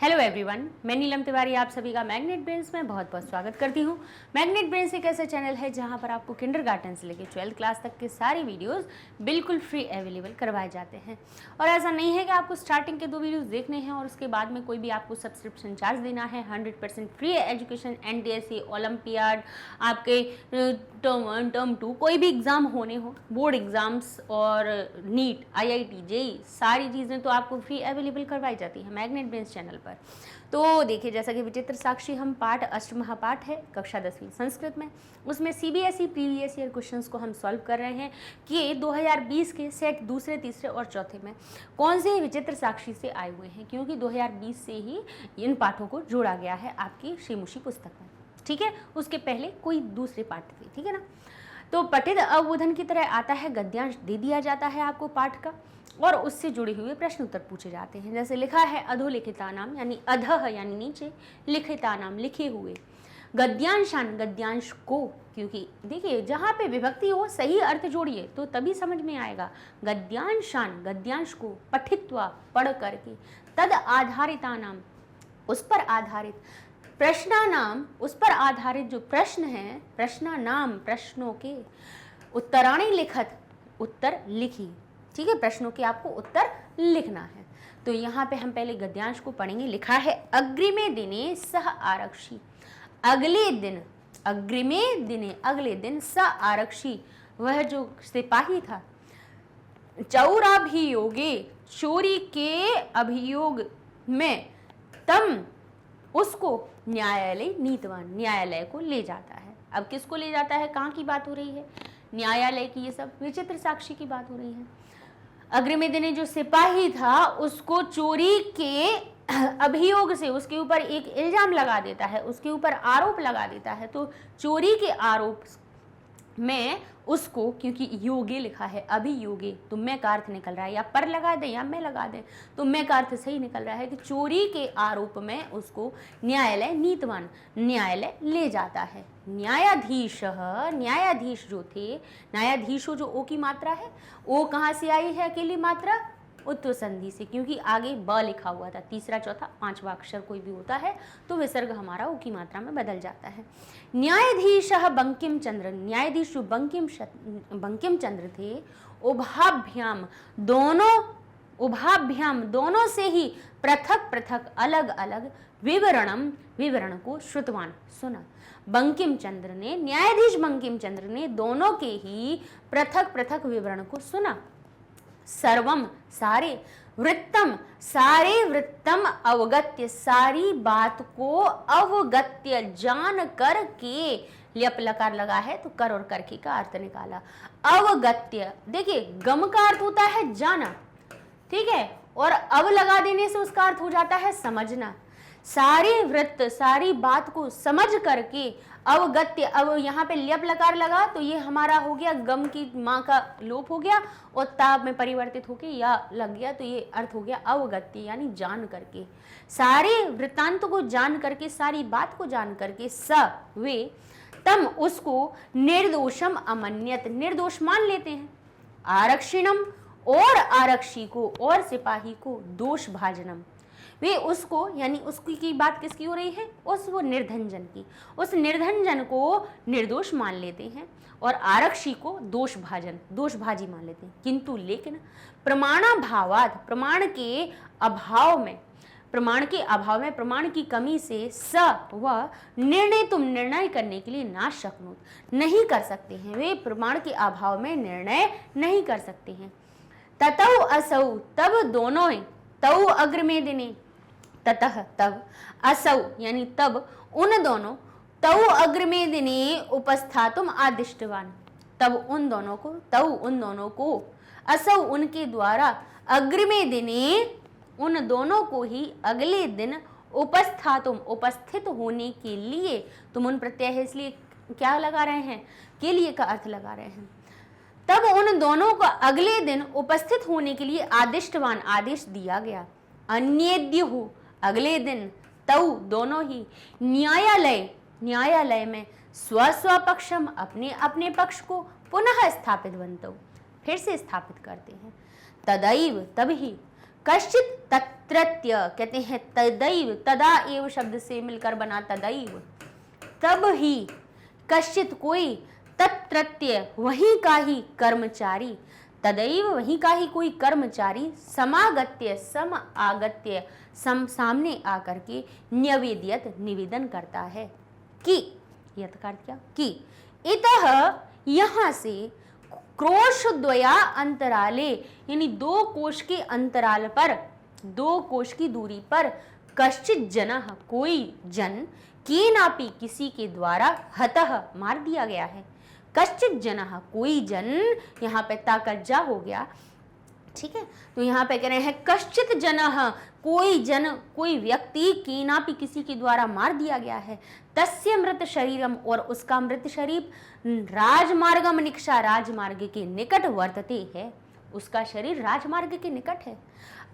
Hello everyone, मैं नीलम तिवारी आप सभी का मैग्नेट ब्रेन्स में बहुत बहुत स्वागत करती हूँ। मैग्नेट ब्रेन्स एक ऐसा चैनल है जहाँ पर आपको किंडरगार्टन से लेकर 12th क्लास तक के सारे वीडियोस बिल्कुल फ्री अवेलेबल करवाए जाते हैं। और ऐसा नहीं है कि आपको स्टार्टिंग के 2 वीडियोस देखने हैं और उसके बाद में कोई भी आपको सब्सक्रिप्शन चार्ज देना है। 100% फ्री एजुकेशन, NTSC, ओलंपियाड, आपके टर्म 1, टर्म 2 कोई भी एग्ज़ाम होने हो, बोर्ड एग्ज़ाम्स और नीट, IIT, JEE सारी चीज़ें तो आपको फ्री अवेलेबल करवाई जाती है मैग्नेट ब्रेन्स चैनल पर। तो देखिए, जैसा कि विचित्र साक्षी हम पाठ अष्टमहापाठ है कक्षा 10वीं संस्कृत में, उसमें CBSE प्रीवियस ईयर क्वेश्चंस को हम सॉल्व कर रहे हैं कि 2020 के सेट दूसरे, तीसरे और चौथे में कौन से विचित्र साक्षी से आए हुए हैं, क्योंकि 2020 से ही इन पाठों को जोड़ा गया है आपकी श्रीमुषी पुस्तक में। ठीक है, उसके पहले कोई दूसरे पाठ थे, ठीक है ना। तो पठित अवबोधन की तरह आता है, गद्यांश दे दिया जाता है आपको पाठ का और उससे जुड़े हुए प्रश्न उत्तर पूछे जाते हैं। जैसे लिखा है अधोलिखिता नाम, यानी अधः यानी नीचे, लिखिता नाम लिखे हुए, गद्यांशान गद्यांश को, क्योंकि देखिए जहाँ पे विभक्ति हो सही अर्थ जोड़िए तो तभी समझ में आएगा। गद्यांशान गद्यांश को, पठित्वा पढ़ करके, तद आधारिता नाम उस पर आधारित, प्रश्ना नाम उस पर आधारित जो प्रश्न है, प्रश्ना नाम प्रश्नों के, उत्तराणी लिखत उत्तर लिखिए। ठीक है, प्रश्नों के आपको उत्तर लिखना है। तो यहाँ पे हम पहले गद्यांश को पढ़ेंगे। लिखा है अग्रिमे दिने सह आरक्षी, अगले दिन, अग्रिमे दिने अगले दिन, सह आरक्षी वह जो सिपाही था, चौराभियोगे चोरी के अभियोग में, तम उसको न्यायालय नीतवान, न्यायालय को ले जाता है। अब किसको ले जाता है, कहाँ की बात हो रही है, न्यायालय की। ये सब विचित्र साक्षी की बात हो रही है। अग्रिमे दिने जो सिपाही था उसको चोरी के अभियोग से, उसके ऊपर एक इल्जाम लगा देता है, उसके ऊपर आरोप लगा देता है। तो चोरी के आरोप में उसको, क्योंकि योगे लिखा है अभियोगे, तो मैं का अर्थ निकल रहा है, या पर लगा दें या मैं लगा दें तो मैं का अर्थ सही निकल रहा है कि चोरी के आरोप में उसको न्यायालय नीतवान, न्यायालय ले जाता है। न्यायाधीश, न्यायाधीश जो थे, न्यायाधीशो जो ओ की मात्रा है, ओ कहाँ से आई है अकेली मात्रा, उत्तर संधि से, क्योंकि आगे ब लिखा हुआ था। तीसरा, चौथा, 5वां अक्षर कोई भी होता है तो विसर्ग हमारा उ की मात्रा में बदल जाता है। न्यायाधीश बंकिम चंद्र, न्यायाधीश जो बंकिम चंद्र थे, उभाभ्याम दोनों, उभाभ्याम दोनों से ही पृथक पृथक अलग अलग विवरण को श्रुतवान सुना। बंकिम चंद्र ने, न्यायाधीश बंकिम चंद्र ने दोनों के ही पृथक पृथक विवरण को सुना। सर्वम सारे, वृत्तम सारे, वृत्तम अवगत्य सारी बात को अवगत्य जान कर के, लियप लकार लगा है तो कर और करके का अर्थ निकाला। अवगत्य, देखिए गम का अर्थ होता है जाना, ठीक है, और अव लगा देने से उसका अर्थ हो जाता है समझना। सारे वृत्त, सारी बात को समझ करके, अवगत्य, अब यहाँ पे ल्यप लकार लगा तो ये हमारा हो गया, गम की माँ का लोप हो गया और ताब में परिवर्तित होके या लग गया, तो ये अर्थ हो गया अवगत्य, यानी जान करके, सारे वृत्तांत को जान करके, सारी बात को जान करके, स वे तम उसको निर्दोषम अमन्यत, निर्दोष मान लेते हैं। आरक्षिणम और आरक्षी को और सिपाही को दोष भाजनम, वे उसको, यानी उसकी की बात किसकी हो रही है, उस वो निर्धनजन की, उस निर्धनजन को निर्दोष मान लेते हैं और आरक्षी को दोष भाजी मान लेते हैं। किंतु लेकिन प्रमाणाभावात, प्रमाण के अभाव में, प्रमाण की कमी से, स वह निर्णय, तुम निर्णय करने के लिए ना शक्नोत, नहीं कर सकते हैं, वे प्रमाण के अभाव में निर्णय नहीं कर सकते हैं। ततौ असौ, तब दोनों, तौ अग्रमे दिने, ततः तब, असौ यानी तब, उन दोनों, तौ अग्रमे दिने उपस्थातुम आदिष्टवान, तब उन दोनों को, तौ उन दोनों को, असौ उनके द्वारा, अग्रमे दिने उन दोनों को ही अगले दिन, उपस्थातुम उपस्थित होने के लिए, तुम उन प्रत्यय है इसलिए क्या लगा रहे हैं, के लिए का अर्थ लगा रहे हैं। तब उन दोनों को अगले दिन उपस्थित होने के लिए आदिष्टवान, आदेश दिया गया। अन्येद्युः अगले दिन, तौ दोनों ही, न्यायालय, न्यायालय में, स्व स्व पक्षम अपने अपने पक्ष को, पुनः स्थापित बनतो फिर से स्थापित करते हैं। तदैव तभी, कश्चित तत्रत्य कहते हैं तदैव, तदा एव शब्द से मिलकर बना तदैव, तब ही, कश्चित कोई, तत्रत्य वहीं का ही कर्मचारी, तदैव वहीं का ही कोई कर्मचारी, समागत्य सम आगत्य सामने आकर के न्यवेद्यत निवेदन करता है कि, यत का अर्थ क्या, कि इतः यहाँ से क्रोशद्वया अंतराले यानी 2 कोश के अंतराल पर, 2 कोश की दूरी पर, कश्चित जनः कोई जन, केनापि किसी के द्वारा, हतः मार दिया गया है, कश्चित जनः कोई जन, यहाँ पे ताकज्जा हो गया, ठीक है। तो यहाँ पे कह रहे हैं कश्चित जनः कोई जन, कोई व्यक्ति, केनापि किसी के द्वारा मार दिया गया है, तस्य मृत शरीरम और उसका मृत शरीर, राजमार्गम निक्षा राजमार्ग के निकट वर्तते है, उसका शरीर राजमार्ग के निकट है।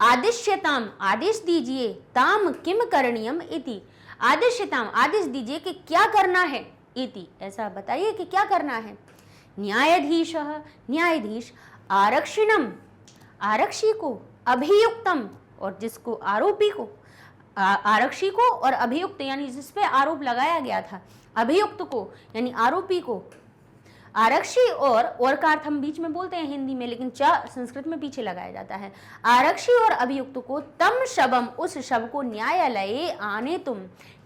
आदिश्यताम आदेश दीजिए, ताम किम करणीयम इति, आदिश्यताम आदेश दीजिए कि क्या करना है, इति ऐसा बताइए कि क्या करना है। न्यायाधीश न्यायाधीश, आरक्षिणम आरक्षी को, अभियुक्तम और जिसको आरोपी को, आरक्षी को और अभियुक्त यानी जिस पे आरोप लगाया गया था, अभियुक्त को यानी आरोपी को, आरक्षी और का अर्थ हम बीच में बोलते हैं हिंदी में, लेकिन च संस्कृत में पीछे लगाया जाता है। आरक्षी और अभियुक्त को तम शवम उस शव को न्यायालय आने तुम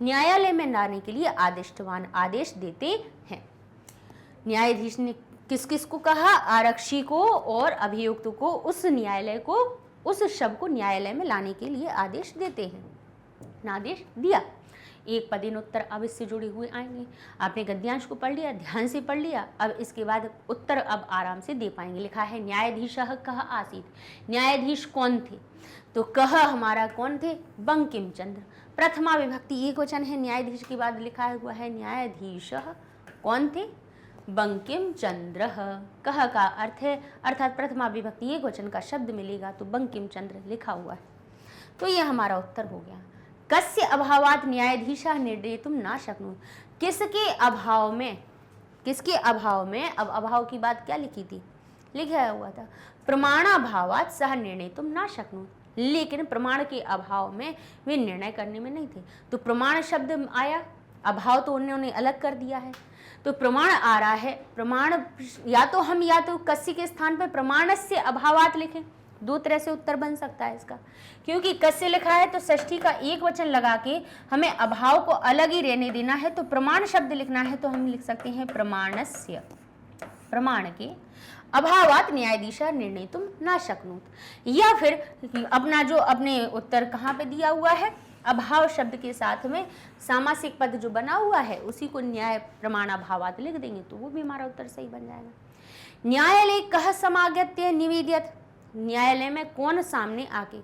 न्यायालय में लाने के लिए आदिष्टवान आदेश देते हैं। न्यायाधीश ने किस किस को कहा, आरक्षी को और अभियुक्त को उस न्यायालय को, उस शव को न्यायालय में लाने के लिए आदेश देते हैं, आदेश दिया। एक पदेन उत्तर अब इससे जुड़े हुए आएंगे। आपने गद्यांश को पढ़ लिया, ध्यान से पढ़ लिया, अब इसके बाद उत्तर अब आराम से दे पाएंगे। लिखा है न्यायाधीशः कः आसीत्, न्यायाधीश कौन थे, तो कह हमारा कौन थे, बंकिम चंद्र, प्रथमा विभक्ति एक वचन है, न्यायाधीश के बाद लिखा हुआ है न्यायाधीशः, कौन थे, बंकिम चंद्र। कह का अर्थ है अर्थात प्रथमा विभक्ति एक वचन का शब्द मिलेगा तो बंकिम चंद्र लिखा हुआ है। तो ये हमारा उत्तर हो गया। कस्य अभावात न्यायाधीशः निर्णेतुम न शक्नुत, किसके अभाव में, किसके अभाव में, अब अभाव की बात क्या लिखी थी, लिखा हुआ था प्रमाणाभावात सह निर्णेतुम न शक्नुत, लेकिन प्रमाण के अभाव में वे निर्णय करने में नहीं थे। तो प्रमाण शब्द आया, अभाव तो उन्होंने अलग कर दिया है, तो प्रमाण आ रहा है। प्रमाण या तो हम या तो कस्य के स्थान पर प्रमाणस्य अभावात लिखें, 2 तरह से उत्तर बन सकता है इसका, क्योंकि कस्य लिखा है तो षष्ठी का एक वचन लगा के हमें अभाव को अलग ही रहने देना है, तो प्रमाण शब्द लिखना है तो हम लिख सकते हैं प्रमाणस्य, प्रमाण के अभावात न्यायाधीशः निर्णेतुम न शक्नुत, या फिर अपना जो अपने उत्तर कहाँ पे दिया हुआ है, अभाव शब्द के साथ में सामासिक पद जो बना हुआ है उसी को न्याय प्रमाणाभावात लिख देंगे तो वो भी हमारा उत्तर सही बन जाएगा। न्यायालय कह समागत्य निवेद्यत, न्यायालय में कौन सामने आके,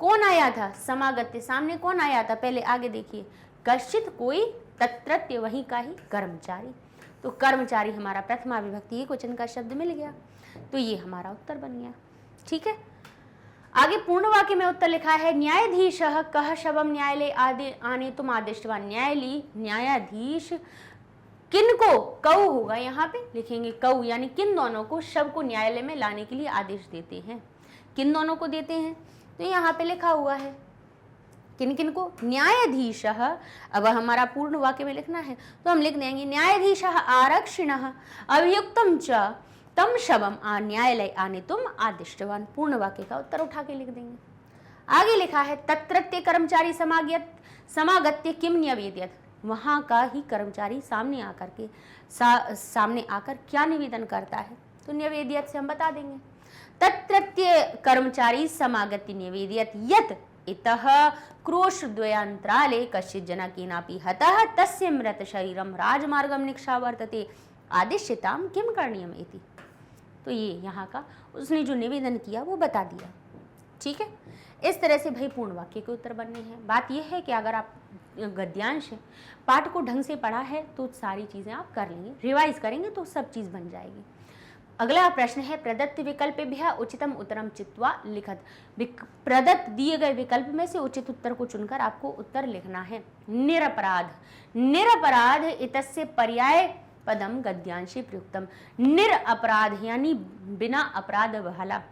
कौन आया था, समागत्य सामने कौन आया था, पहले आगे देखिए, कश्चित कोई, तत्रत्य वहीं का ही कर्मचारी, तो कर्मचारी हमारा प्रथमा विभक्ति एक वचन का शब्द मिल गया, तो ये हमारा उत्तर बन गया। ठीक है, आगे पूर्ण वाक्य में उत्तर लिखा है न्यायाधीशः कः शवम न्यायालय आदि आने तुम आदिष्टवान, न्यायाधीश किनको, कऊ होगा यहाँ पे लिखेंगे, कऊ यानी किन दोनों को शव को न्यायालय में लाने के लिए आदेश देते हैं, किन दोनों को देते हैं, तो यहाँ पे लिखा हुआ है किन किन को, न्यायाधीशः। अब हमारा पूर्ण वाक्य में लिखना है तो हम लिख देंगे न्यायाधीशः आरक्षिणः अभियुक्तम च तम शवम न्यायालय आने तुम आदिष्टवान, पूर्ण वाक्य का उत्तर उठा के लिख देंगे। आगे लिखा है तत्रत्य कर्मचारी समागत्य किम न्यवेद्यत, वहाँ का ही कर्मचारी सामने आकर के सामने आकर क्या निवेदन करता है, तो न्यवेद्यत से हम बता देंगे। तत्रत्य कर्मचारी समागत्य न्यवेद्यत यत इतः क्रोशद्वयान्तराले कश्चित् जना केनापि हतः तस्य मृत शरीरम राजमार्गम निक्षा वर्तते आदिश्यताम किम करणीयम इति, तो ये यहाँ का उसने जो निवेदन किया वो बता दिया। ठीक है, इस तरह से भाई पूर्ण वाक्य के उत्तर बनने हैं। बात यह है कि अगर आप गद्यांश पाठ को ढंग से पढ़ा है तो सारी चीज़ें आप कर लेंगे, रिवाइज करेंगे तो सब चीज़ बन जाएगी। अगला प्रश्न है प्रदत्त विकल्पेभ्यः उचितम उत्तरम चित्वा लिखत, प्रदत्त दिए गए विकल्प में से उचित उत्तर को चुनकर आपको उत्तर लिखना है। निरपराध, निरपराध इतस्य पर्याय पदम गद्यांशे प्रयुक्तम, निर अपराध यानी बिना अपराध वाला,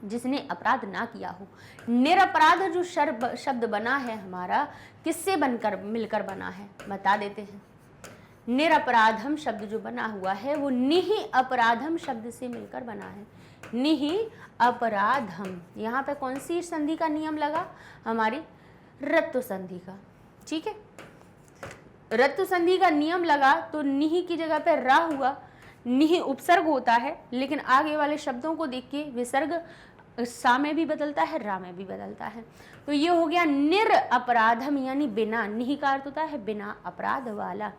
जिसने अपराध ना किया हो। निरपराध जो शब्द बना है हमारा, किससे बनकर मिलकर बना है बता देते हैं। निरपराधम शब्द जो बना हुआ है वो निहि अपराधम शब्द से मिलकर बना है। निहि अपराधम, यहाँ पे कौन सी संधि का नियम लगा? हमारी रत्तु संधि का। ठीक है, रत्तु संधि का नियम लगा तो निहि की जगह पे रा हुआ। निहि उपसर्ग होता है, लेकिन आगे वाले शब्दों को देख के विसर्ग सा में भी बदलता है, रा में भी बदलता है। तो ये हो गया निर अपराधम, यानी बिना। निहि का अर्थ होता है बिना अपराध वाला।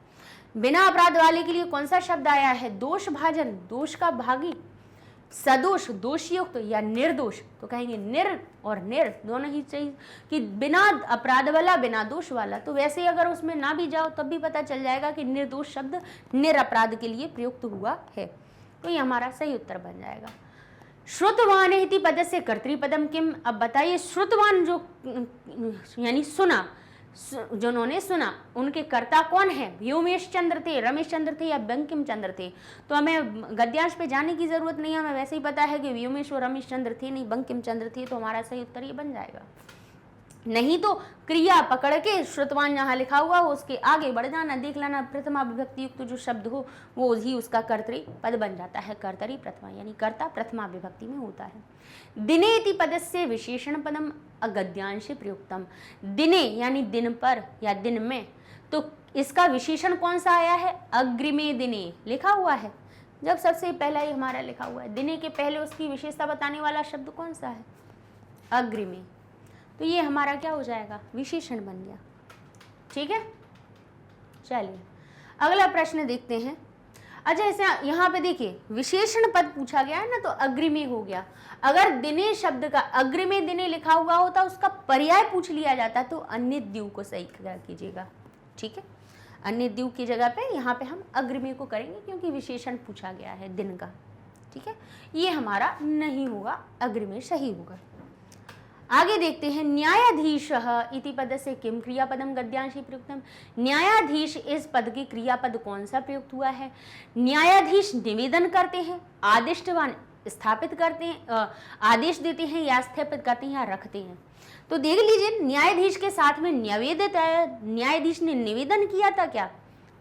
बिना अपराध वाले के लिए कौन सा शब्द आया है? दोष भाजन, दोष का भागी। सदोष, दोषयुक्त या निर्दोष, तो कहेंगे निर और निर दोनों ही चाहिए कि बिना अपराध वाला, बिना दोष वाला। तो वैसे अगर उसमें ना भी जाओ तब भी पता चल जाएगा कि निर्दोष शब्द निरपराध के लिए प्रयुक्त हुआ है। तो ये हमारा सही उत्तर बन जाएगा। श्रुतवान इति पद से कर्तृपदम किम। अब बताइए, श्रुतवान जो यानी सुना, जिन्होंने सुना, उनके कर्ता कौन है? व्योमेश चंद्र थे, रमेश चंद्र थे या बंकिम चंद्र थे? तो हमें गद्यांश पे जाने की जरूरत नहीं है, हमें वैसे ही पता है कि व्योमेश और रमेश चंद्र थे नहीं, बंकिम चंद्र थे। तो हमारा सही उत्तर ये बन जाएगा। नहीं तो क्रिया पकड़ के श्रुतवान जहाँ लिखा हुआ हो उसके आगे बढ़ जाना, देख लेना प्रथमा विभक्ति युक्त जो शब्द हो वो ही उसका कर्तरी पद बन जाता है। कर्तरी प्रथमा यानी कर्ता प्रथमा विभक्ति में होता है। दिने इति पदस्य विशेषण पदम अगद्यांश प्रयुक्तम। दिने यानी दिन पर या दिन में, तो इसका विशेषण कौन सा आया है? अग्रिमे दिने लिखा हुआ है। जब सबसे पहला ही हमारा लिखा हुआ है, दिने के पहले उसकी विशेषता बताने वाला शब्द कौन सा है? अग्रिमे। तो ये हमारा क्या हो जाएगा? विशेषण बन गया। ठीक है, चलिए अगला प्रश्न देखते हैं। अच्छा, इसे यहाँ पे देखिए विशेषण पद पूछा गया है ना, तो अग्रिमे हो गया। अगर दिने शब्द का अग्रिमे दिने लिखा हुआ होता, उसका पर्याय पूछ लिया जाता, तो अन्य द्यू को सही कीजिएगा। ठीक है, अन्य द्यू की जगह पे यहाँ पे हम अग्रिमे को करेंगे क्योंकि विशेषण पूछा गया है दिन का। ठीक है, ये हमारा नहीं होगा, अग्रिमे सही होगा। आगे देखते हैं, न्यायाधीशः इति पद से किम क्रियापदम गद्यांशी प्रयुक्तम। न्यायाधीश इस पद के क्रियापद कौन सा प्रयुक्त हुआ है? न्यायाधीश निवेदन करते हैं, आदिष्टवान स्थापित करते हैं, आदेश देते हैं या स्थापित करते हैं या रखते हैं। तो देख लीजिए, न्यायाधीश के साथ में निवेदित है। न्यायाधीश ने निवेदन किया था क्या?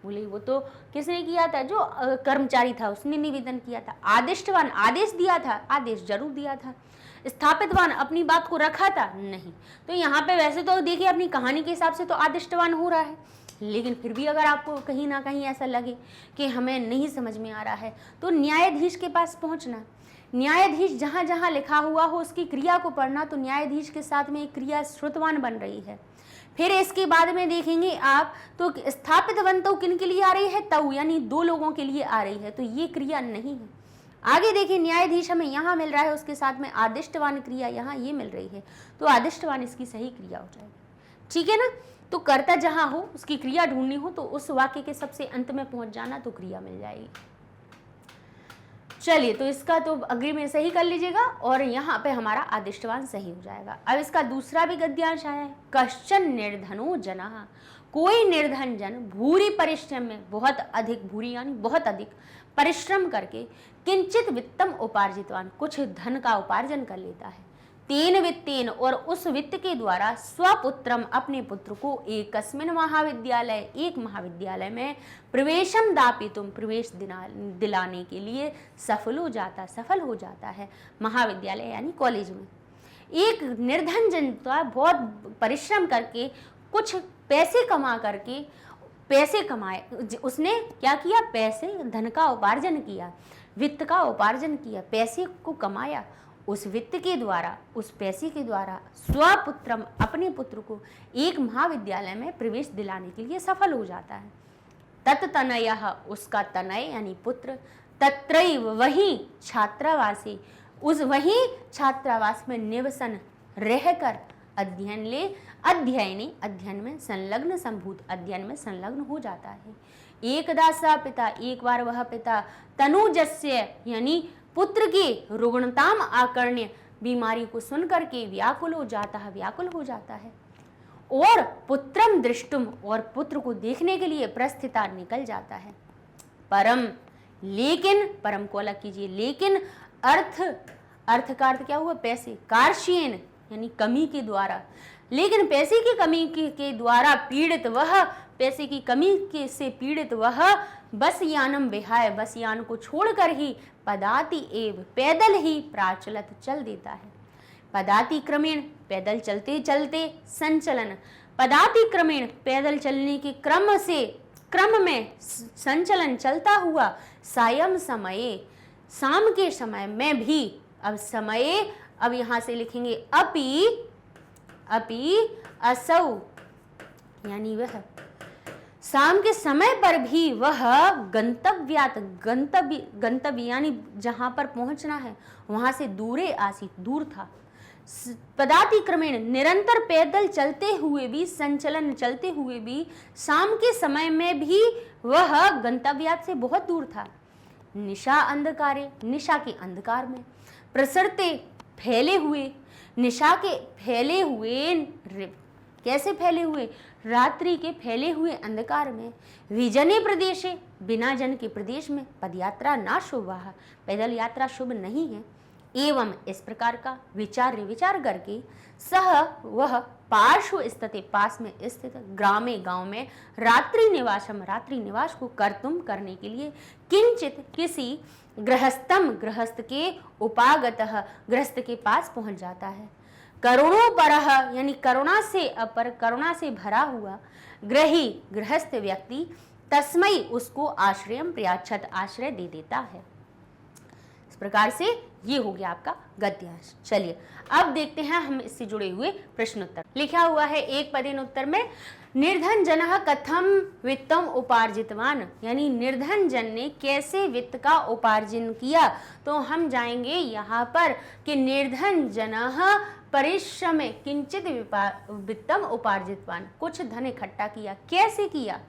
बोले वो तो किसने किया था? जो कर्मचारी था उसने निवेदन किया था। आदिष्टवान आदेश दिया था, आदेश जरूर दिया था। स्थापितवान अपनी बात को रखा था? नहीं। तो यहाँ पे वैसे तो देखिए अपनी कहानी के हिसाब से तो आदिष्टवान हो रहा है, लेकिन फिर भी अगर आपको कहीं ना कहीं ऐसा लगे कि हमें नहीं समझ में आ रहा है, तो न्यायाधीश के पास पहुंचना। न्यायाधीश जहाँ जहाँ लिखा हुआ हो उसकी क्रिया को पढ़ना, तो न्यायाधीश के साथ में एक क्रिया श्रुतवान बन रही है। फिर इसके बाद में देखेंगे आप, तो स्थापितवन तो किन के लिए आ रही है? तऊ, यानी दो लोगों के लिए आ रही है, तो ये क्रिया नहीं है। आगे देखिए, न्यायाधीश हमें यहाँ मिल रहा है, उसके साथ में आदिष्टवान क्रिया यहाँ ये मिल रही है, तो आदिष्टवान इसकी सही क्रिया हो जाएगी। ठीक है ना, तो कर्ता जहाँ हो उसकी क्रिया ढूंढनी हो तो उस वाक्य के सबसे अंत में पहुंच जाना, तो क्रिया मिल जाएगी। चलिए, तो इसका तो अग्रिम में सही कर लीजिएगा और यहाँ पे हमारा आदिष्टवान सही हो जाएगा। अब इसका दूसरा भी गद्यांश आया है, कश्चन निर्धनो जनः। कोई निर्धन जन भूरी परिश्रम में, बहुत अधिक, भूरी यानी बहुत अधिक परिश्रम करके, किंचित वित्तम उपार्जितवान, कुछ धन का उपार्जन कर लेता है। तेन वित्तेन, और उस वित्त के द्वारा, स्वपुत्रम अपने पुत्र को, एकस्मिन महाविद्यालय, एक महाविद्यालय में, प्रवेशम दापितुम प्रवेश दिलाने के लिए सफल हो जाता है। महाविद्यालय यानी कॉलेज में। एक निर्धन जनता बहुत परिश्रम करके कुछ पैसे कमा करके, पैसे कमाए, उसने क्या किया? पैसे, धन का उपार्जन किया, वित्त का उपार्जन किया, पैसे को कमाया। उस वित्त के द्वारा, उस पैसे के द्वारा स्वपुत्रम अपने पुत्र को एक महाविद्यालय में प्रवेश दिलाने के लिए सफल हो जाता है। तत्तनयः, उसका तनय यानी पुत्र, तत्रैव वही छात्रावासी, उस वही छात्रावास में निवसन रहकर अध्ययन में संलग्न, संभूत अध्ययन में संलग्न हो जाता है। एकदा स पिता, एक बार वह पिता, तनुजस्य यानी पुत्र की रुग्णताम आकर्ण्य, बीमारी को सुन करके व्याकुल हो जाता है। और पुत्रम दृष्टुम, और पुत्र को देखने के लिए प्रस्थिता निकल जाता है। परम, लेकिन, परम को अलग कीजिए, लेकिन अर्थ का अर्थ क्या हुआ? पैसे। कार्श्येन यानी कमी के द्वारा, लेकिन पैसे की कमी के द्वारा पीड़ित वह, पैसे की कमी के से पीड़ित वह बस यानम विहाय, बस यान को छोड़कर ही पदाति एव, पैदल ही प्राचलत चल देता है। पदाति क्रमेण पैदल चलते चलते, संचलन पदाति क्रमेण पैदल चलने के क्रम में संचलन चलता हुआ, सायं समये शाम के समय में भी, अब समय अब यहाँ से लिखेंगे अपि असौ यानी वह शाम के समय पर भी वह गंतव्यात, गंतव्य यानी जहां पर पहुंचना है वहां से दूरे आसीत, दूर था। पदाति क्रमेण निरंतर पैदल चलते हुए भी, संचलन चलते हुए भी, शाम के समय में भी वह गंतव्यात से बहुत दूर था। निशा अंधकारे, निशा के अंधकार में, प्रसरते फैले हुए, निशा के फैले हुए, कैसे फैले हुए? रात्रि के फैले हुए अंधकार में, विजने प्रदेशे बिना जन के प्रदेश में, पदयात्रा ना शुभ, पैदल यात्रा शुभ नहीं है। एवं इस प्रकार का विचार करके सह वह पार्श्व स्थित, पास में स्थित, ग्रामे गांव में, रात्रि निवासम रात्रि निवास को करने के लिए, किंचित किसी गृहस्थम गृहस्थ के उपागतः गृहस्थ के पास पहुंच जाता है। करुणों परह यानी करुणा से अपर, करुणा से भरा हुआ, ग्रही गृहस्थ व्यक्ति तस्मय उसको आश्रयम प्रयाच्छत आश्रय दे देता है। इस प्रकार से ये हो गया आपका गद्यांश। चलिए अब देखते हैं हम इससे जुड़े हुए प्रश्नोत्तर। लिखा हुआ है एक पदेन उत्तर में, निर्धन जनः कथम वित्तम उपार्जितवान, यानी निर्धन जन ने कैसे वित्त का उपार्जन किया। तो हम जाएंगे यहाँ पर कि निर्धन जनः परिश्रम किंचित वित्तम उपार्जितवान, कुछ धन इकट्ठा किया। कैसे किया?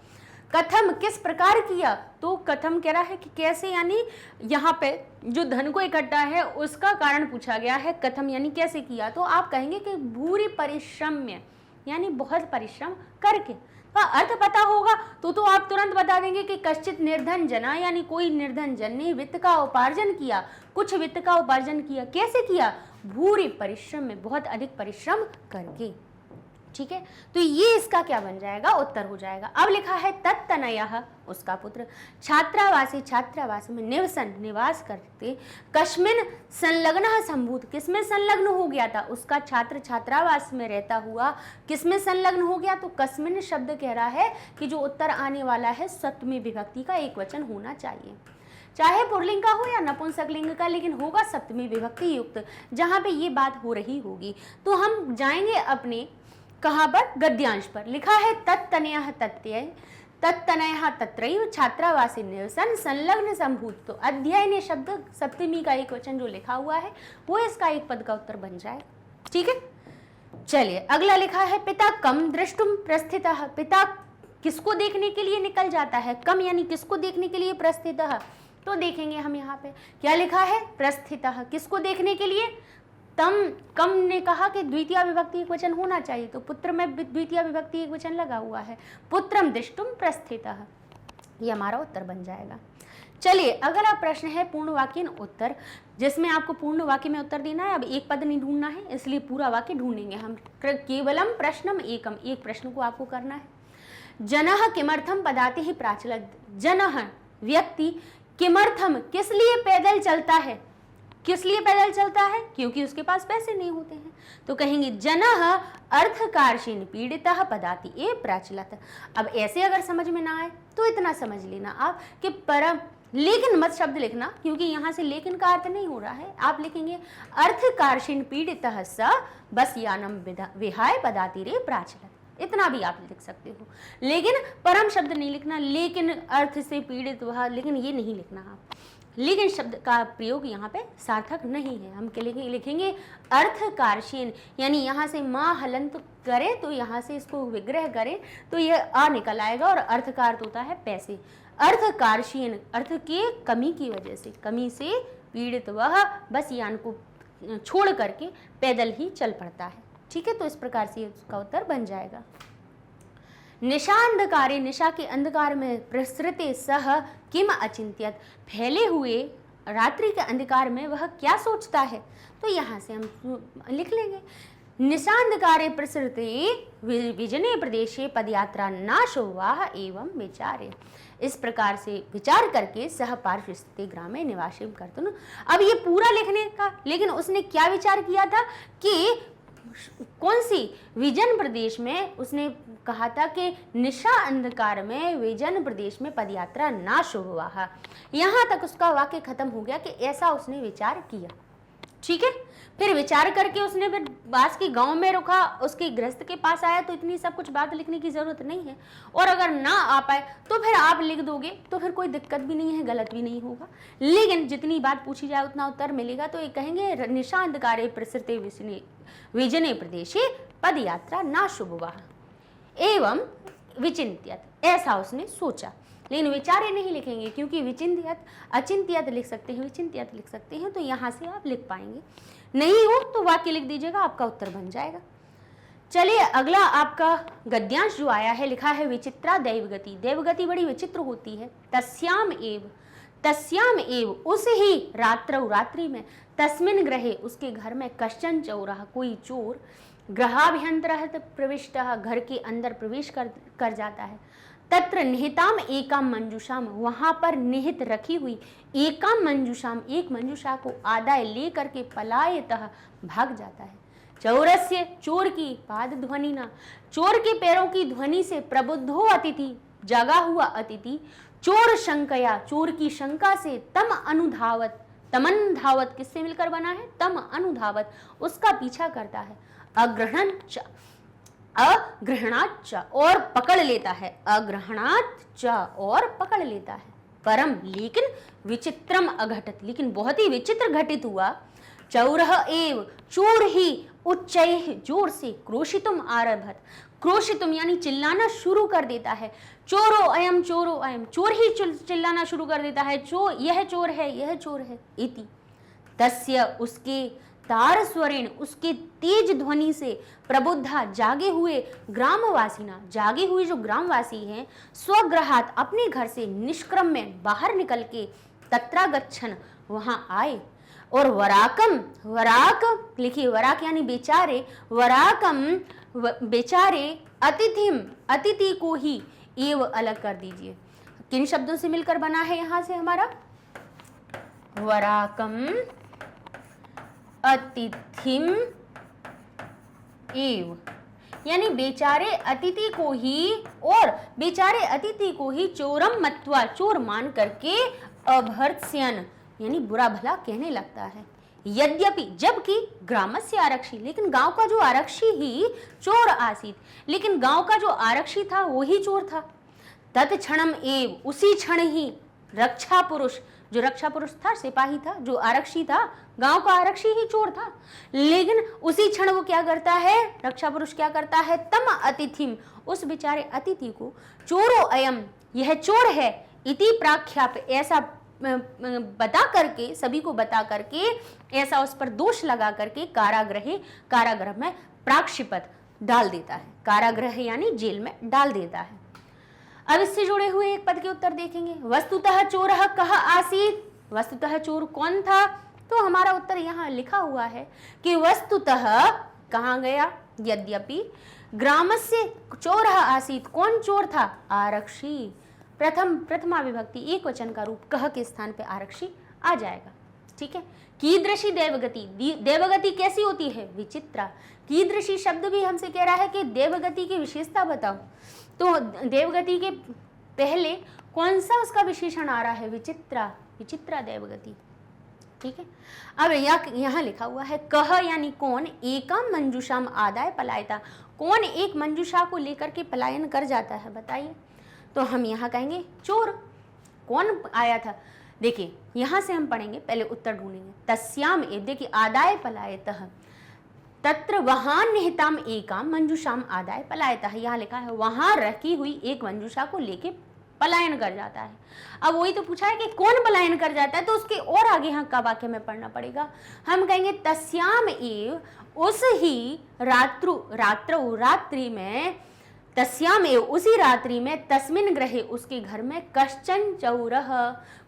कथम किस प्रकार किया? तो कथम कह रहा है कि कैसे, यानी यहाँ पे जो धन को इकट्ठा है उसका कारण पूछा गया है। कथम यानी कैसे किया, तो आप कहेंगे कि भूरि परिश्रम्य यानी बहुत परिश्रम करके। तो अर्थ पता होगा तो आप तुरंत बता देंगे कि कश्चित निर्धन जना यानी कोई निर्धन जन ने वित्त का उपार्जन किया, कुछ वित्त का उपार्जन किया। कैसे किया? भूरि परिश्रम में, बहुत अधिक परिश्रम करके। ठीक है, तो ये इसका क्या बन जाएगा? उत्तर हो जाएगा। अब लिखा है तत्तनयः उसका पुत्र छात्रावासी छात्रावास में निवसन निवास करते, कस्मिन संलग्न संभूत किसमें संलग्न हो गया था? उसका छात्र छात्रावास में रहता हुआ किसमें संलग्न हो गया? तो कस्मिन शब्द कह रहा है कि जो उत्तर आने वाला है सप्तमी विभक्ति का एक वचन होना चाहिए, चाहे पुल्लिंग का हो या नपुंसकलिंग का, लेकिन होगा सप्तमी विभक्ति युक्त, जहां पे ये बात हो रही होगी। तो हम जाएंगे अपने कहाँ पर? गद्यांश पर। लिखा है तत्तनयः तत्यय, तत्तनयः तत्रैव छात्रावासी निवसन संलग्न संभूत। तो अध्ययन शब्द सप्तमी का एक वचन जो लिखा हुआ है वो इसका एक पद का उत्तर बन जाए। ठीक है, चलिए अगला लिखा है पिता कम दृष्टुम प्रस्थितः, पिता किसको देखने के लिए निकल जाता है? कम यानी किसको देखने के लिए? प्रस्थितः। तो देखेंगे हम यहाँ पे क्या लिखा है? प्रस्थितः किसको देखने के लिए? तम, कम ने कहा कि द्वितीय विभक्ति एक वचन होना चाहिए, तो पुत्र में द्वितीय विभक्ति एक वचन लगा हुआ है, पुत्रम दृष्टुम प्रस्थितः, ये हमारा उत्तर बन जाएगा। चलिए अगला प्रश्न है पूर्ण वाक्य उत्तर, जिसमें आपको पूर्ण वाक्य में उत्तर देना है। अब एक पद नहीं ढूंढना है, इसलिए पूरा वाक्य ढूंढेंगे हम। केवलम प्रश्नम एकम, एक प्रश्न को आपको करना है। जनः किमर्थम पदाति ही प्राचलत, जनः व्यक्ति किमर्थम किस लिए पैदल चलता है? किस लिए पैदल चलता है? क्योंकि उसके पास पैसे नहीं होते हैं। तो कहेंगे जनः अर्थकार्षेण पीड़ितः पदाति ए प्राचलत। अब ऐसे अगर समझ में ना आए तो इतना समझ लेना आप कि परम, लेकिन मत शब्द लिखना, क्योंकि यहाँ से लेकिन का अर्थ नहीं हो रहा है। आप लिखेंगे अर्थकार्षेण पीड़ितः स बस यानम विहाय पदाति रे प्राचलत, इतना भी आप लिख सकते हो, लेकिन परम शब्द नहीं लिखना। लेकिन अर्थ से पीड़ित वह, लेकिन ये नहीं लिखना आप। लेकिन शब्द का प्रयोग यहाँ पे सार्थक नहीं है। हम लिखेंगे अर्थकार्षेण, यानी यहाँ से माँ हलंत करे तो यहाँ से इसको विग्रह करे तो यह आ निकल आएगा, और अर्थ का अर्थ होता है पैसे। अर्थकार्षेण अर्थ के कमी की वजह से, कमी से पीड़ित वह बस यान को छोड़ करके पैदल ही चल पड़ता है। ठीक है, तो इस प्रकार से उसका उत्तर बन जाएगा। निशा अंधकारे, निशा के अंधकार में प्रसृते सह किम अचिंत्यत, फैले हुए रात्रि के अंधकार में वह क्या सोचता है, तो यहाँ से हम लिख लेंगे निशांधकारे प्रसृते विजने प्रदेशे पदयात्रा नाशो वाह एवं विचारे। इस प्रकार से विचार करके सह पार्श्व स्थिते ग्रामे निवासिम कर्तुन। अब ये पूरा लिखने का, लेकिन उसने क्या विचार किया था कि कौन सी विजन प्रदेश में, उसने कहा था कि निशा अंधकार में विजन प्रदेश में पदयात्रा ना शुभ हुआ। यहाँ तक उसका वाक्य खत्म हो गया कि ऐसा उसने विचार किया। ठीक है, फिर विचार करके उसने फिर पास के गांव में रुका, उसके गृहस्थ के पास आया, तो इतनी सब कुछ बात लिखने की जरूरत नहीं है। और अगर ना आ पाए तो फिर आप लिख दोगे तो फिर कोई दिक्कत भी नहीं है, गलत भी नहीं होगा, लेकिन जितनी बात पूछी जाए उतना उत्तर मिलेगा। तो ये कहेंगे निशांधकारे प्रसृते विजने प्रदेशे पदयात्रा ना शुभवा एवं विचिंत्यत, ऐसा उसने सोचा। लेकिन विचारे नहीं लिखेंगे क्योंकि विचिंत्यत अचिंत्यत लिख सकते हैं, विचिंत्यत लिख सकते हैं, तो यहाँ से आप लिख पाएंगे। नहीं हो तो वाक्य लिख दीजिएगा, आपका उत्तर बन जाएगा। चलिए अगला आपका गद्यांश जो आया है, लिखा है विचित्रा दैवगति। दैवगति बड़ी विचित्र होती है। तस्याम एव उस ही रात्रि में, तस्मिन ग्रहे उसके घर में, कश्चन चौरः कोई चोर, ग्रहाभ्यंतरः प्रविष्टः घर के अंदर प्रवेश कर जाता है, तत्र निहिताम एकाम मंजूषाम वहां पर निहित रखी हुई एकाम मंजूषाम एक मंजूषा को आदाय ले करके पलायतः भाग जाता है। चौरस्य चोर की पाद ध्वनि ना, चोर के पैरों की ध्वनि से प्रबुद्धो अतिथि जगा हुआ अतिथि, चोर शंकया चोर की शंका से, तम अनुधावत किससे मिलकर बना है, तम अनुधावत उसका पीछा करता है, अग्रहणाच और पकड़ लेता है, अग्रहणाच और पकड़ लेता है। परम लेकिन विचित्रम अघटित, लेकिन बहुत ही विचित्र घटित हुआ। चौरः एव चोर ही उच्चैः जोर से, क्रोशितुम आरभत, क्रोशितुम यानी चिल्लाना शुरू कर देता है, चोरो अयम चोर ही चिल्लाना शुरू कर देता है, यह चोर है, यह चोर है। इति तस्य उसके तार स्वरेण उसके तेज ध्वनि से, प्रबुद्धा जागे हुए, ग्रामवासीना जागे हुए जो ग्रामवासी हैं, स्वग्रहात अपने घर से निष्क्रम में बाहर निकल के, तत्रागच्छन वहां आए, और वराक लिखिए, वराक यानी बेचारे, वराकम बेचारे, अतिथि को ही एव अलग कर दीजिए। किन शब्दों से मिलकर बना है यहां से हमारा, वराकम अतिथिम एव, यानी बेचारे अतिथि को ही, और बेचारे अतिथि को ही चोरम मत्वा चोर मान करके, अभर्त्स्यन यानी बुरा भला कहने लगता है। यद्यपि जबकि ग्रामस्य आरक्षी, लेकिन गांव का जो आरक्षी ही चोर आसीत, लेकिन गांव का जो आरक्षी था वो ही चोर था। तत्क्षणम एव उसी क्षण ही, रक्षा पुरुष जो रक्षा पुरुष था, सिपाही था, जो आरक्षी था, गांव का आरक्षी ही चोर था, लेकिन उसी क्षण वो क्या करता है, रक्षा पुरुष क्या करता है, तम अतिथिम उस बेचारे अतिथि को, चोरो अयम यह चोर है, इति प्राख्याप ऐसा बता करके, सभी को बता करके, ऐसा उस पर दोष लगा करके, कारागृह में प्राक्षिपत डाल देता है, कारागृह यानी जेल में डाल देता है। अब इससे जुड़े हुए एक पद के उत्तर देखेंगे। वस्तुतः चोरः कः आसीत्, वस्तुतः चोर कौन था, तो हमारा उत्तर यहाँ लिखा हुआ है कि वस्तुतः कहाँ गया, यद्यपि ग्रामस्य चोरः आसीत्, कौन चोर था, आरक्षी। प्रथमा विभक्ति एक वचन का रूप कह के स्थान पे आरक्षी आ जाएगा। ठीक है, कीदृशी देवगति, देवगति कैसी होती है, विचित्रा। कीदृशी शब्द भी हमसे कह रहा है कि देवगति की विशेषता बताओ, तो देवगति के पहले कौन सा उसका विशेषण आ रहा है, विचित्रा, विचित्रा देवगति। ठीक है, अब यहाँ लिखा हुआ है कह यानी कौन, एकम मंजूषाम आदाय पलायता, कौन एक मंजूषा को लेकर के पलायन कर जाता है, बताइए। तो हम यहाँ कहेंगे चोर। कौन आया था, देखिए यहाँ से हम पढ़ेंगे, पहले उत्तर ढूंढेंगे। तस्याम एव, देखिए आदाय पलायतः, तत्र वहां निहिताम एकाम मंजूषाम आदाय पलायतः, यहाँ लिखा है वहां रखी हुई एक मंजूषा को लेके पलायन कर जाता है। अब वही तो पूछा है कि कौन पलायन कर जाता है, तो उसके और आगे यहाँ का वाक्य में पढ़ना पड़ेगा। हम कहेंगे तस्याम एव उस ही रात्रि में, तस्याम एव उसी रात्रि में तस्मिन ग्रहे उसके घर में कश्चन चौरः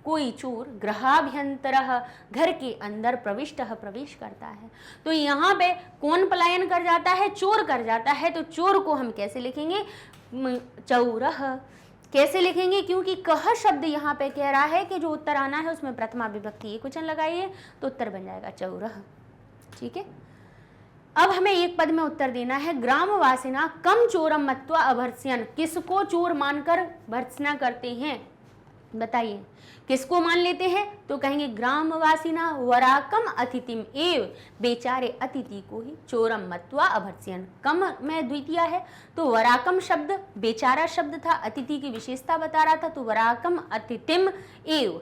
कोई चोर गृहाभ्यंतरः घर के अंदर प्रविष्टः प्रवेश करता है। तो यहाँ पे कौन पलायन कर जाता है? चोर कर जाता है। तो चोर को हम कैसे लिखेंगे? चौरः कैसे लिखेंगे? क्योंकि कह शब्द यहाँ पे कह रहा है कि जो उत्तर आना है उसमें प्रथमा विभक्ति एकवचन लगाइए तो उत्तर बन जाएगा चौरः। ठीक है, अब हमें एक पद में उत्तर देना है। ग्रामवासिना कम चोरम मत्वा अभर्त्स्यन्, किसको चोर मानकर भर्त्सना करते हैं? बताइए किसको मान लेते हैं? तो कहेंगे ग्रामवासिना वराकम अतिथिम एव, बेचारे अतिथि को ही चोरम मत्वा अभर्त्स्यन्। कम में द्वितीय है तो वराकम शब्द बेचारा शब्द था, अतिथि की विशेषता बता रहा था, तो वराकम अतिथिम एव,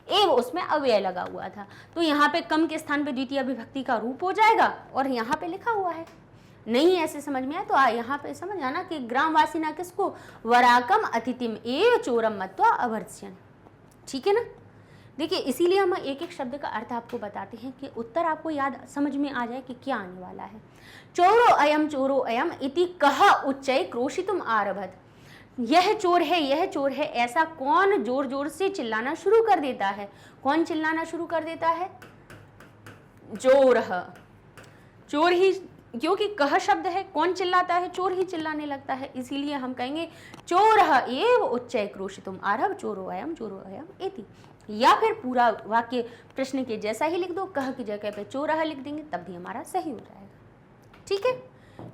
एव उसमें अव्यय लगा हुआ था, तो यहाँ पे कम के स्थान पे द्वितीय विभक्ति का रूप हो जाएगा और यहाँ पे लिखा हुआ है। नहीं ऐसे समझ में आया तो यहाँ पे समझ आना कि ग्रामवासिना किसको? वराकम अतिथिम एव चोरम मत्वा अभर्त्स्यन्। ठीक है ना? देखिए इसीलिए हम एक एक शब्द का अर्थ आपको बताते हैं कि उत्तर आपको याद समझ में आ जाए कि क्या आने वाला है। चोरो अयम इति कह उच्चै क्रोशितुम आरभत, यह चोर है, यह चोर है, ऐसा कौन जोर जोर से चिल्लाना शुरू कर देता है? कौन चिल्लाना शुरू कर देता है? चोरः, चोर ही, क्योंकि कह शब्द है, कौन चिल्लाता है? चोर ही चिल्लाने लगता है, इसीलिए हम कहेंगे चोरः एव उच्चै क्रोशितुम आरभ चोरो अयम इति। या फिर पूरा वाक्य प्रश्न के जैसा ही लिख दो, कह की जगह पे चोरः लिख देंगे तब भी हमारा सही हो जाएगा। ठीक है,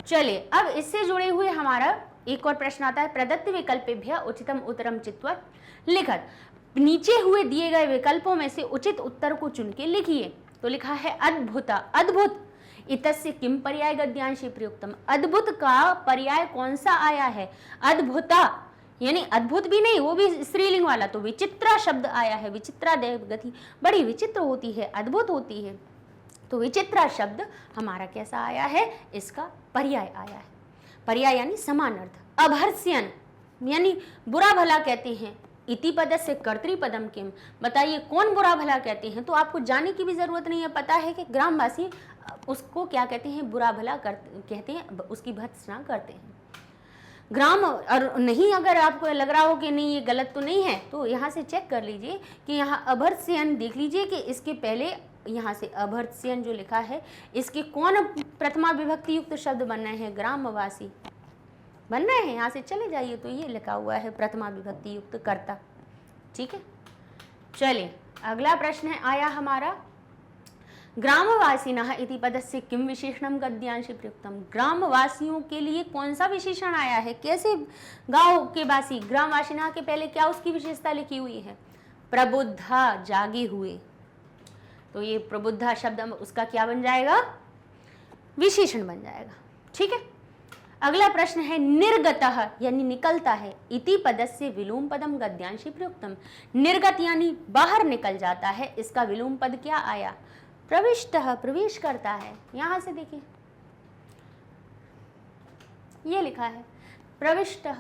चलिए अब इससे जुड़े हुए हमारा एक और प्रश्न आता है। प्रदत्त विकल्पेभ्यः उचितम उत्तरम चित्वा लिखत, नीचे हुए दिए गए विकल्पों में से उचित उत्तर को चुन के लिखिए। तो लिखा है अद्भुत, अद्भुत इतस्य किम पर्याय गद्यांशे प्रयुक्तम, अद्भुत का पर्याय कौन सा आया है? अद्भुता, यानी अद्भुत भी नहीं, वो भी स्त्रीलिंग वाला, तो विचित्रा शब्द आया है। विचित्रा देवगति बड़ी विचित्र होती है, अद्भुत होती है, तो विचित्रा शब्द हमारा कैसा आया है? इसका पर्याय आया है। पर्याय यानी समान अर्थ। अभर्त्स्यन् यानी बुरा भला कहते हैं। इति पदस्य कर्तृपदम किम, बताइए कौन बुरा भला कहते हैं? तो आपको जाने की भी जरूरत नहीं है, पता है कि ग्रामवासी उसको क्या कहते हैं? बुरा भला कहते हैं, उसकी भर्त्सना करते हैं। ग्राम और नहीं, अगर आपको लग रहा हो कि नहीं ये गलत तो नहीं है, तो यहाँ से चेक कर लीजिए कि यहाँ अभर्त्स्यन् देख लीजिए कि इसके पहले यहाँ से अभर्त्स्यन् जो लिखा है इसके कौन प्रथमा विभक्ति युक्त शब्द बन रहे हैं? ग्रामवासी बन रहे हैं। यहाँ से चले जाइए तो ये लिखा हुआ है प्रथमा विभक्ति युक्त कर्ता। ठीक है, चलिए अगला प्रश्न है आया हमारा, ग्रामवासिनः इति पदस्य किम विशेषणम गद्यांशे प्रयुक्तम, ग्रामवासियों के लिए कौन सा विशेषण आया है? कैसे गांव के वासी, ग्रामवासिनः के पहले क्या उसकी विशेषता लिखी हुई है? प्रबुद्धा, जागे हुए, तो ये प्रबुद्धा शब्द उसका क्या बन जाएगा? विशेषण बन जाएगा। ठीक है, अगला प्रश्न है निर्गतः यानी निकलता है, इति पदस्य विलोम पदम गद्यांशे प्रयुक्तम, निर्गत यानी बाहर निकल जाता है, इसका विलोम पद क्या आया? प्रविष्टः, प्रवेश करता है। यहां से देखिए ये लिखा है प्रविष्टः,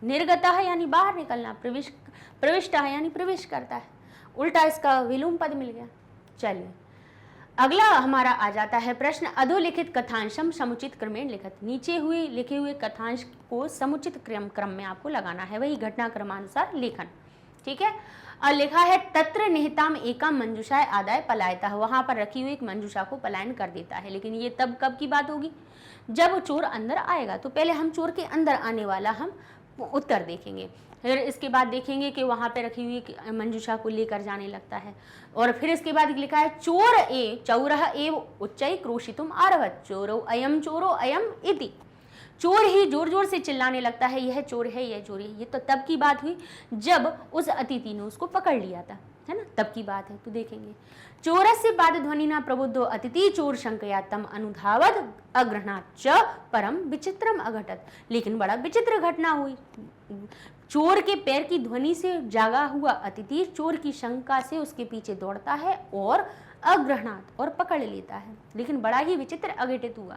निर्गतः यानी बाहर निकलना, प्रविष्टः यानी प्रवेश करता है, उल्टा इसका विलोम पद मिल गया। चलिए अगला हमारा आ जाता है प्रश्न, अधोलिखित कथांशम समुचित क्रमेण लिखत, नीचे हुए लिखे हुए कथांश को समुचित क्रम में आपको लगाना है, वही घटना क्रमानुसार लेखन। ठीक है, और लिखा है तत्र निहिताम एकम मंजूषाय आदाय पलायता, वहां पर रखी हुई एक मंजूषा को पलायन कर देता है। लेकिन ये तब कब की बात होगी? जब चोर अंदर आएगा। तो पहले हम चोर के अंदर आने वाला हम उत्तर देखेंगे, फिर इसके बाद देखेंगे कि वहां पे रखी हुई मंजूषा को लेकर जाने लगता है, और फिर इसके बाद लिखा है चौरः एव उच्चै क्रोशितुम आरभत चोरो अयम इति, चोर ही जोर जोर से चिल्लाने लगता है, यह चोर है, यह चोर है। ये तो तब की बात हुई जब उस अतिथि ने उसको पकड़ लिया था, है ना, तब की बात है। तो देखेंगे चोरस्य पादध्वनिना प्रबुद्धो अतिथि चोर शंकया तम अनुधावद अग्रहणात् च परम विचित्रम अघटत, लेकिन बड़ा विचित्र घटना हुई। चोर के पैर की ध्वनि से जागा हुआ अतिथि चोर की शंका से उसके पीछे दौड़ता है और अग्रहणात् और पकड़ लेता है। लेकिन बड़ा ही विचित्र अघटित हुआ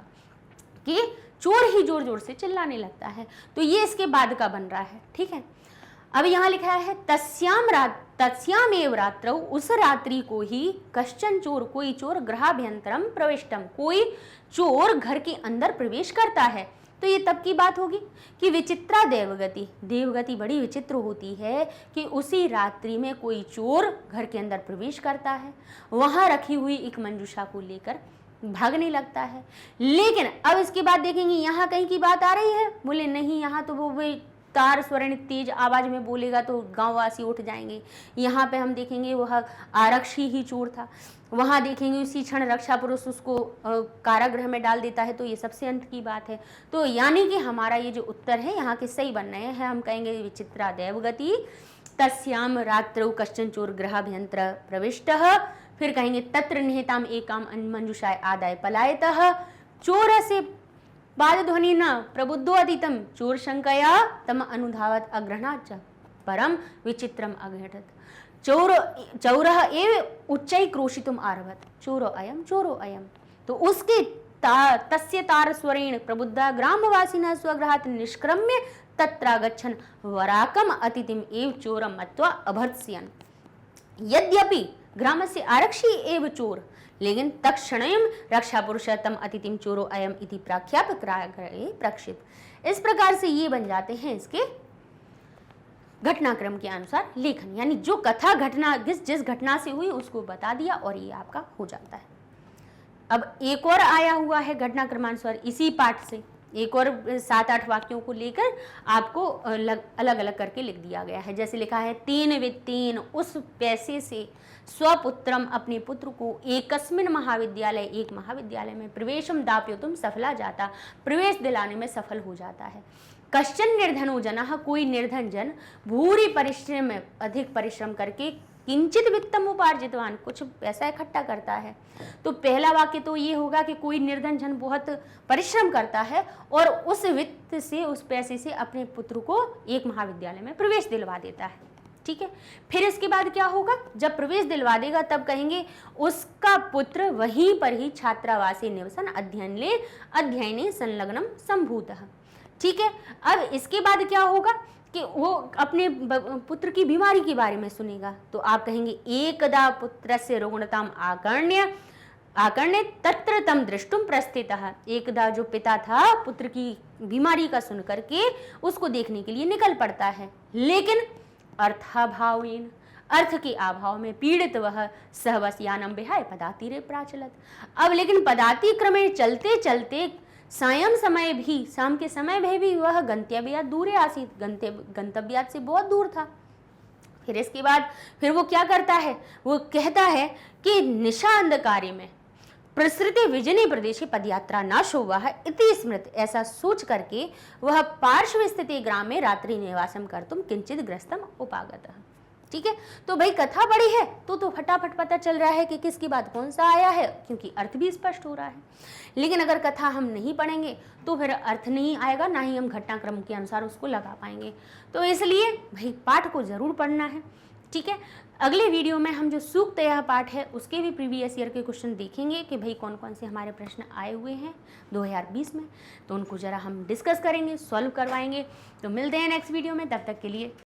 कि चोर ही जोर जोर से चिल्लाने लगता है। तो ये इसके बाद का बन रहा है। ठीक है, अब यहाँ लिखा है तस्याम एव रात्रौ, उस रात्रि को ही कश्चन चोर, कोई चोर गृहाभ्यंतरम प्रविष्टम, कोई चोर घर के अंदर प्रवेश करता है। तो ये तब की बात होगी कि विचित्रा देवगति, देवगति बड़ी विचित्र होती है कि उसी रात्रि में कोई चोर घर के अंदर प्रवेश करता है, वहां रखी हुई एक मंजूषा को लेकर भागने लगता है। लेकिन अब इसके बाद देखेंगे यहाँ कहीं की बात आ रही है, बोले नहीं यहाँ तो वो तार स्वर्ण तेज आवाज में बोलेगा तो गांववासी उठ जाएंगे। यहाँ पे हम देखेंगे वह आरक्षी ही चोर था, वहां देखेंगे उसी क्षण रक्षा पुरुष उसको कारागृह में डाल देता है, तो ये सबसे अंत की बात है। तो यानी कि हमारा ये जो उत्तर है यहाँ के सही बन रहे हैं, हम कहेंगे विचित्रा देवगति तस्याम रात्रौ कश्चन चोर गृहाभ्यंतर प्रविष्टः, फिर कहेंगे तत्र निहिताम एकाम मंजूषाय आदाय पलायतः, चोर से बाद ध्वनि न प्रबुद्धो अतीतम चोर शंकया तम अनुधावत अग्रहणाच परम विचित्रम अघटत, चौरः एव उच्चै क्रोशितुम आरभत, चोरो अयम। तो उसके तस्य तार स्वरेण प्रबुद्धा ग्रामवासिनः स्वगृहात् निष्क्रम्य तत्रागच्छन् वराकम अतिथिम एव चोरम मत्वा अभर्त्स्यन्। यद्यपि ग्रामस्य आरक्षी एव चोर, लेकिन तत्क्षणं रक्षा पुरुषोत्तम अतिथिम चोरो अयम इति प्राख्याप कारागृहे प्रक्षिप्त। इस प्रकार से ये बन जाते हैं इसके घटनाक्रम के अनुसार लेखन, यानी जो कथा घटना जिस घटना से हुई उसको बता दिया और ये आपका हो जाता है। अब एक और आया हुआ है घटनाक्रमानुसार इसी पाठ से, एक और 7-8 वाक्यों को लेकर आपको अलग अलग करके लिख दिया गया है। जैसे लिखा है तेन वित्तेन, उस पैसे से स्वपुत्रम, अपने पुत्र को एकस्मिन महाविद्यालय, एक महाविद्यालय में प्रवेशम दापयोतुम सफला जाता, प्रवेश दिलाने में सफल हो जाता है। कश्चन निर्धनो जनः, कोई निर्धन जन भूरि परिश्रम, अधिक परिश्रम करके किंचित वित्तम उपार्जितवान, कुछ पैसा इकट्ठा करता है। तो पहला वाक्य तो ये होगा कि कोई निर्धन जन बहुत परिश्रम करता है और उस वित्त से, उस पैसे से अपने पुत्र को एक महाविद्यालय में प्रवेश दिलवा देता है। ठीक है, फिर इसके बाद क्या होगा, जब प्रवेश दिलवा देगा तब कहेंगे उसका पुत्र वहीं पर ही छात्रावासे निवसन अध्ययने संलग्नम संभूतः। ठीक है, अब इसके बाद क्या होगा कि वो अपने पुत्र की बीमारी के बारे में सुनेगा, तो आप कहेंगे एकदा पुत्रस्य रुग्णताम आकर्ण्य तत्र तम दृष्टुम प्रस्थितः। एकदा जो पिता था पुत्र की बीमारी का सुन करके उसको देखने के लिए निकल पड़ता है, लेकिन अर्थाभावेन, अर्थ के अभाव में पीड़ित वह सहवस यानम विहाय पदातिरे प्राचलत। अब लेकिन पदाति क्रमेण चलते चलते सायं समय भी, शाम के समय में भी वह गंतव्यात दूरे आसीत, गंतव्यात से बहुत दूर था। फिर इसके बाद फिर वो क्या करता है, वो कहता है कि निशा अंधकारे में प्रसृते विजनी प्रदेशे पदयात्रा नाशो वह इति स्मृत, ऐसा सोच करके वह पार्श्व स्थित ग्राम में रात्रि निवासम कर्तुम किंचित ग्रस्तम उपागतः। ठीक है, तो भाई कथा बड़ी है तो फटाफट पता चल रहा है कि किसकी बात कौन सा आया है, क्योंकि अर्थ भी स्पष्ट हो रहा है। लेकिन अगर कथा हम नहीं पढ़ेंगे तो फिर अर्थ नहीं आएगा, ना ही हम घटनाक्रम के अनुसार उसको लगा पाएंगे। तो इसलिए भाई पाठ को जरूर पढ़ना है। ठीक है, अगले वीडियो में हम जो सूक्त यह पाठ है उसके भी प्रीवियस ईयर के क्वेश्चन देखेंगे कि भाई कौन कौन से हमारे प्रश्न आए हुए हैं 2020 में, तो उनको जरा हम डिस्कस करेंगे, सॉल्व करवाएंगे। तो मिलते हैं नेक्स्ट वीडियो में, तब तक के लिए